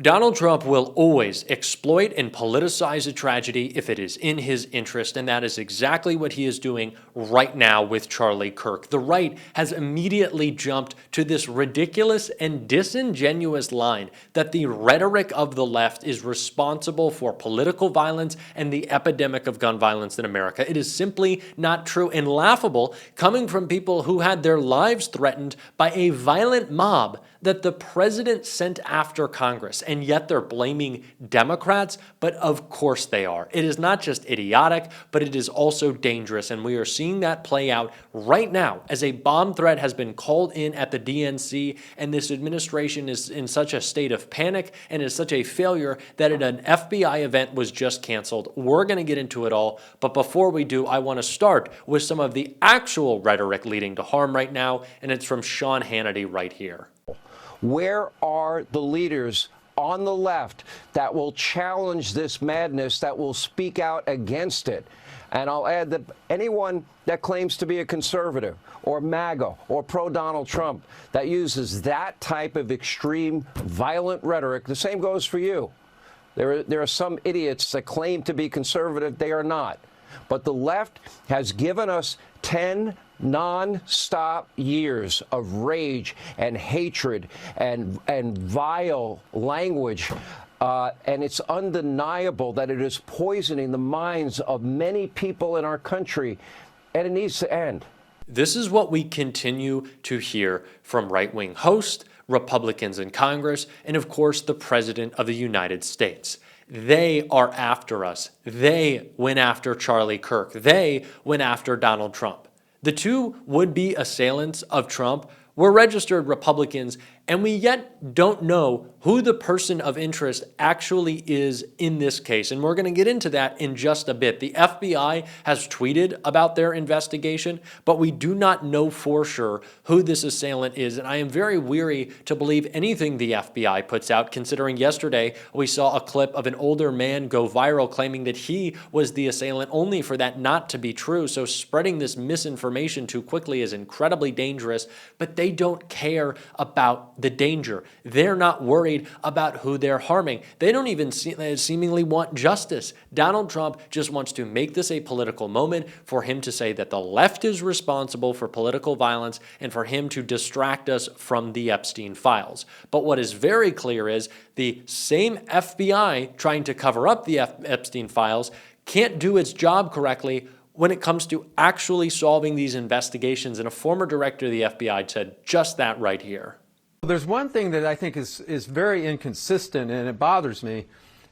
Donald Trump will always exploit and politicize a tragedy if it is in his interest, and that is exactly what he is doing right now with Charlie Kirk. The right has immediately jumped to this ridiculous and disingenuous line that the rhetoric of the left is responsible for political violence and the epidemic of gun violence in America. It is simply not true and laughable, coming from people who had their lives threatened by a violent mob that the president sent after Congress, and yet they're blaming Democrats, but of course they are. It is not just idiotic, but it is also dangerous, and we are seeing that play out right now as a bomb threat has been called in at the DNC, and this administration is in such a state of panic and is such a failure that an FBI event was just canceled. We're going to get into it all, but before we do, I want to start with some of the actual rhetoric leading to harm right now, and it's from Sean Hannity right here. Where are the leaders on the left that will challenge this madness, that will speak out against it? And I'll add that anyone that claims to be a conservative or MAGA or pro-Donald Trump that uses that type of extreme, violent rhetoric, the same goes for you. There are some idiots that claim to be conservative. They are not. But the left has given us 10 non-stop years of rage and hatred and vile language. And it's undeniable that it is poisoning the minds of many people in our country, and it needs to end. This is what we continue to hear from right-wing hosts, Republicans in Congress, and of course the President of the United States. They are after us. They went after Charlie Kirk. They went after Donald Trump. The two would-be assailants of Trump were registered Republicans, and we yet don't know who the person of interest actually is in this case. And we're going to get into that in just a bit. The FBI has tweeted about their investigation, but we do not know for sure who this assailant is. And I am very weary to believe anything the FBI puts out, considering yesterday we saw a clip of an older man go viral claiming that he was the assailant, only for that not to be true. So spreading this misinformation too quickly is incredibly dangerous, but they don't care about the danger. They're not worried about who they're harming. They don't even seemingly want justice. Donald Trump just wants to make this a political moment for him to say that the left is responsible for political violence and for him to distract us from the Epstein files. But what is very clear is the same FBI trying to cover up the Epstein files can't do its job correctly when it comes to actually solving these investigations. And a former director of the FBI said just that right here. There's one thing that I think is very inconsistent, and it bothers me,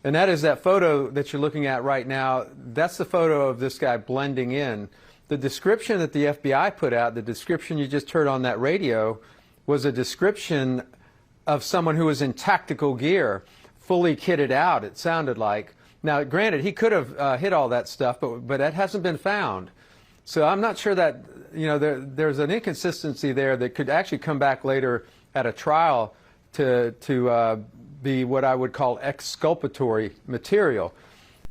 and that is that photo that you're looking at right now. That's the photo of this guy blending in. The description that the FBI put out, the description you just heard on that radio, was a description of someone who was in tactical gear, fully kitted out, it sounded like. Now, granted, he could have hit all that stuff, but that hasn't been found. So I'm not sure that, there's an inconsistency there that could actually come back later at a trial to be what I would call exculpatory material.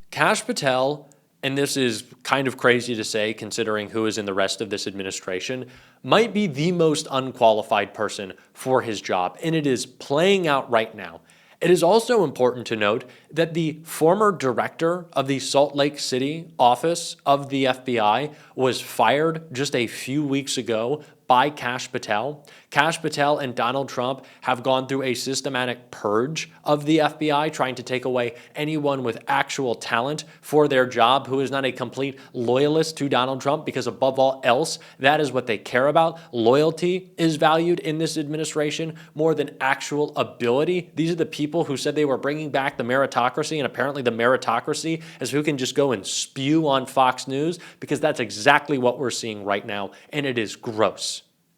Kash Patel, and this is kind of crazy to say considering who is in the rest of this administration, might be the most unqualified person for his job, and it is playing out right now. It is also important to note that the former director of the Salt Lake City office of the FBI was fired just a few weeks ago by Kash Patel. Kash Patel and Donald Trump have gone through a systematic purge of the FBI, trying to take away anyone with actual talent for their job who is not a complete loyalist to Donald Trump, because above all else, that is what they care about. Loyalty is valued in this administration more than actual ability. These are the people who said they were bringing back the meritocracy, and apparently the meritocracy is who can just go and spew on Fox News, because that's exactly what we're seeing right now, and it is gross.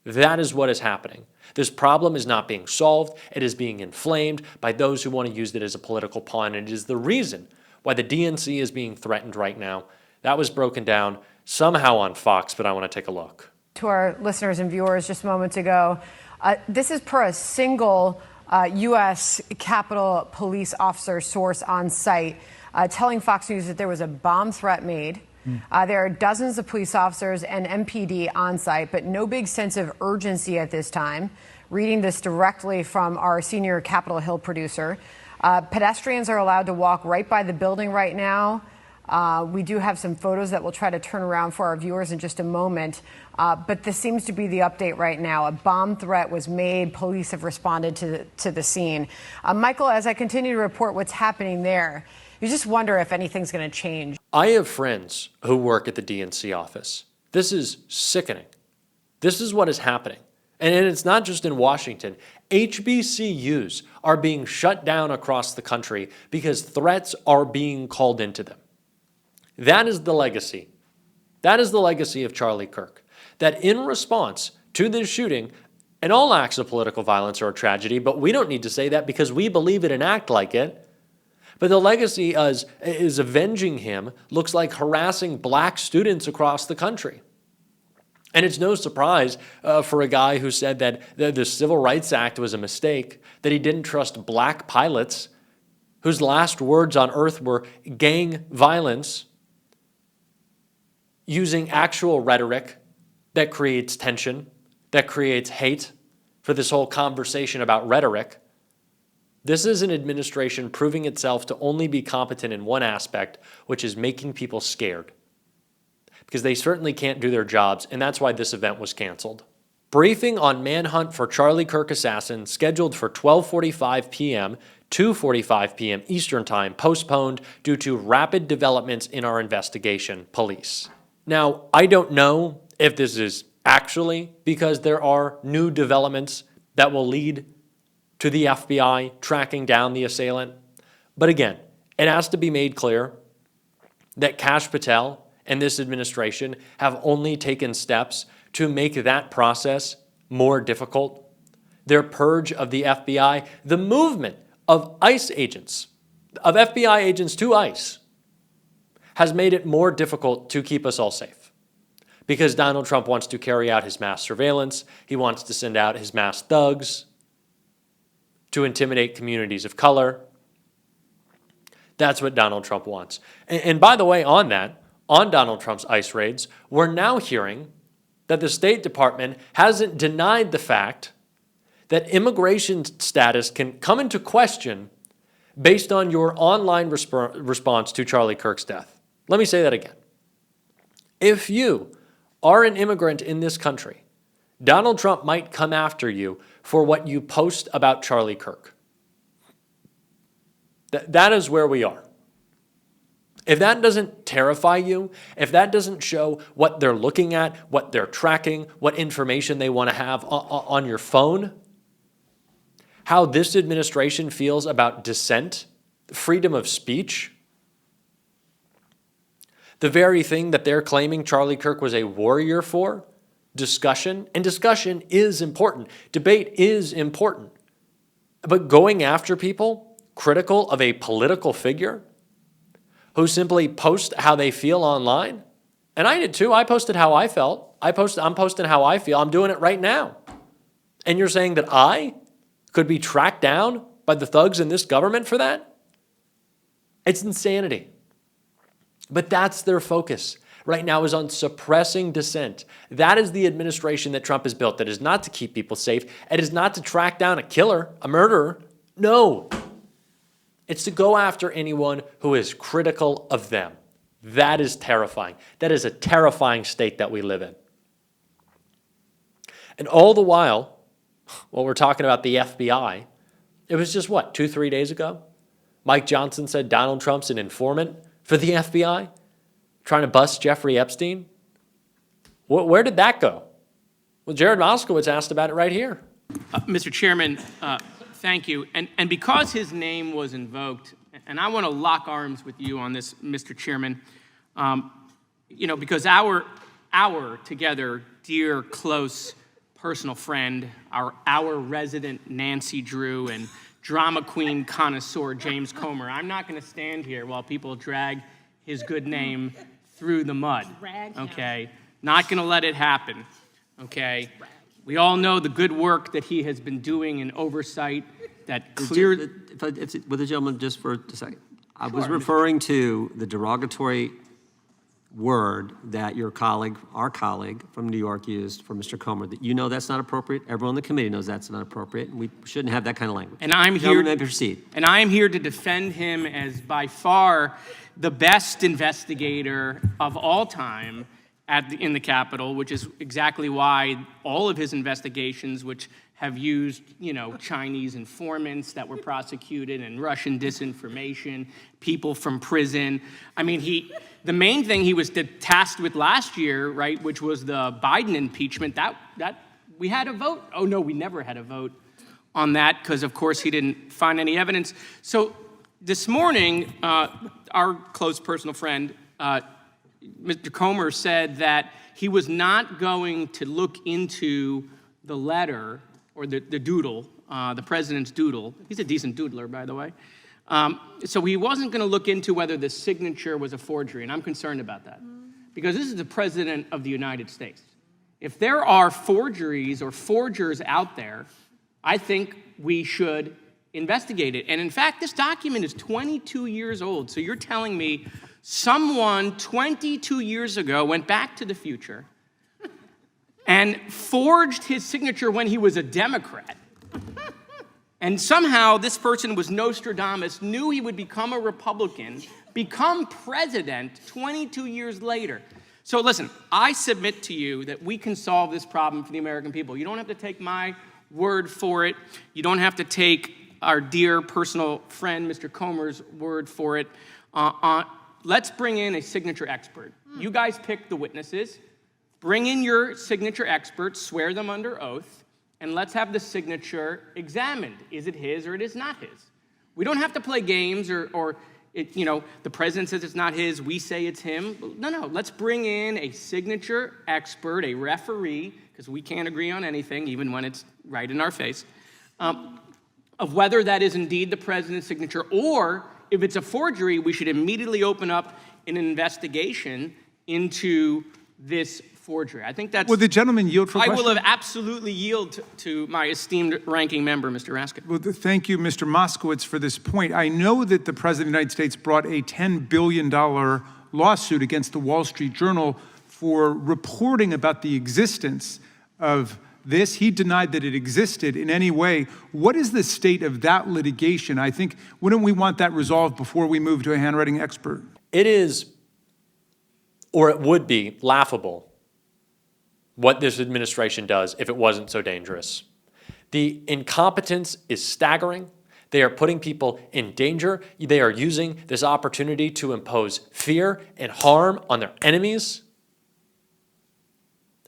That is what is happening. This problem is not being solved. It is being inflamed by those who want to use it as a political pawn, and it is the reason why the DNC is being threatened right now. That was broken down somehow on Fox, but I want to take a look. To our listeners and viewers just moments ago, this is per a single U.S. Capitol Police officer source on site telling Fox News that there was a bomb threat made. There are dozens of police officers and MPD on site, but no big sense of urgency at this time. Reading this directly from our senior Capitol Hill producer. Pedestrians are allowed to walk right by the building right now. We do have some photos that we'll try to turn around for our viewers in just a moment. But this seems to be the update right now. A bomb threat was made. Police have responded to the scene. Michael, as I continue to report what's happening there, you just wonder if anything's going to change. I have friends who work at the DNC office. This is sickening. This is what is happening. And it's not just in Washington. HBCUs are being shut down across the country because threats are being called into them. That is the legacy. That is the legacy of Charlie Kirk. That in response to this shooting, and all acts of political violence are a tragedy, but we don't need to say that because we believe it and act like it. But the legacy is avenging him looks like harassing black students across the country. And it's no surprise for a guy who said that the Civil Rights Act was a mistake, that he didn't trust black pilots whose last words on earth were gang violence, using actual rhetoric that creates tension, that creates hate for this whole conversation about rhetoric. This is an administration proving itself to only be competent in one aspect, which is making people scared. Because they certainly can't do their jobs, and that's why this event was canceled. Briefing on manhunt for Charlie Kirk assassin scheduled for 12:45 p.m., 2:45 p.m. Eastern Time, postponed due to rapid developments in our investigation, police. Now, I don't know if this is actually because there are new developments that will lead to the FBI tracking down the assailant. But again, it has to be made clear that Kash Patel and this administration have only taken steps to make that process more difficult. Their purge of the FBI, the movement of ICE agents, of FBI agents to ICE, has made it more difficult to keep us all safe. Because Donald Trump wants to carry out his mass surveillance, he wants to send out his mass thugs to intimidate communities of color. That's what Donald Trump wants. And by the way, on Donald Trump's ICE raids, we're now hearing that the State Department hasn't denied the fact that immigration status can come into question based on your online response to Charlie Kirk's death. Let me say that again. If you are an immigrant in this country, Donald Trump might come after you for what you post about Charlie Kirk. That is where we are. If that doesn't terrify you, if that doesn't show what they're looking at, what they're tracking, what information they want to have on your phone, how this administration feels about dissent, freedom of speech, the very thing that they're claiming Charlie Kirk was a warrior for, discussion, and discussion is important. Debate is important. But going after people critical of a political figure who simply post how they feel online, and I did too. I posted how I felt. I'm posting how I feel. I'm doing it right now. And you're saying that I could be tracked down by the thugs in this government for that? It's insanity. But that's their focus right now, is on suppressing dissent. That is the administration that Trump has built. That is not to keep people safe. It is not to track down a killer, a murderer. No. It's to go after anyone who is critical of them. That is terrifying. That is a terrifying state that we live in. And all the while we're talking about the FBI, it was just 2-3 days ago? Mike Johnson said Donald Trump's an informant for the FBI, trying to bust Jeffrey Epstein. Where did that go? Well, Jared Moskowitz asked about it right here. Mr. Chairman, thank you. And because his name was invoked, and I want to lock arms with you on this, Mr. Chairman, because our together dear, close, personal friend, our resident Nancy Drew, and drama queen connoisseur James Comer, I'm not going to stand here while people drag his good name through the mud, okay? Not going to let it happen, okay? We all know the good work that he has been doing in oversight that cleared... With the gentleman just for a second. I was referring to the derogatory word that your colleague, our colleague from New York used for Mr. Comer, that you know that's not appropriate. Everyone on the committee knows that's not appropriate. And we shouldn't have that kind of language. And I'm here. Gentleman, may proceed. And I am here to defend him as by far the best investigator of all time in the Capitol, which is exactly why all of his investigations, which have used, Chinese informants that were prosecuted and Russian disinformation, people from prison. I mean, the main thing he was tasked with last year, right, which was the Biden impeachment, that we had a vote. Oh, no, we never had a vote on that because, of course, he didn't find any evidence. So this morning, our close personal friend, Mr. Comer, said that he was not going to look into the letter or the doodle, the president's doodle. He's a decent doodler, by the way. So he wasn't going to look into whether the signature was a forgery, and I'm concerned about that. Because this is the president of the United States. If there are forgeries or forgers out there, I think we should investigate it. And in fact, this document is 22 years old. So you're telling me someone 22 years ago went back to the future and forged his signature when he was a Democrat. And somehow this person was Nostradamus, knew he would become a Republican, become president 22 years later. So listen, I submit to you that we can solve this problem for the American people. You don't have to take my word for it. You don't have to take our dear personal friend, Mr. Comer's word for it. Let's bring in a signature expert. You guys pick the witnesses. Bring in your signature experts, swear them under oath, and let's have the signature examined. Is it his or it is not his? We don't have to play games or the president says it's not his, we say it's him. No, let's bring in a signature expert, a referee, because we can't agree on anything, even when it's right in our face, of whether that is indeed the president's signature, or if it's a forgery, we should immediately open up an investigation into this forgery. I think that's... Will the gentleman yield for a question? I will have absolutely yield to my esteemed ranking member, Mr. Raskin. Well, thank you, Mr. Moskowitz, for this point. I know that the President of the United States brought a $10 billion lawsuit against the Wall Street Journal for reporting about the existence of this. He denied that it existed in any way. What is the state of that litigation? I think, wouldn't we want that resolved before we move to a handwriting expert? It is, or it would be, laughable what this administration does if it wasn't so dangerous. The incompetence is staggering. They are putting people in danger. They are using this opportunity to impose fear and harm on their enemies.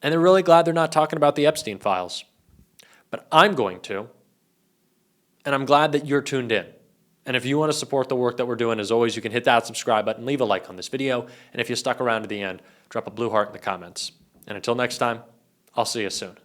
And they're really glad they're not talking about the Epstein files. But I'm going to, and I'm glad that you're tuned in. And if you want to support the work that we're doing, as always, you can hit that subscribe button, leave a like on this video, and if you stuck around to the end, drop a blue heart in the comments. And until next time, I'll see you soon.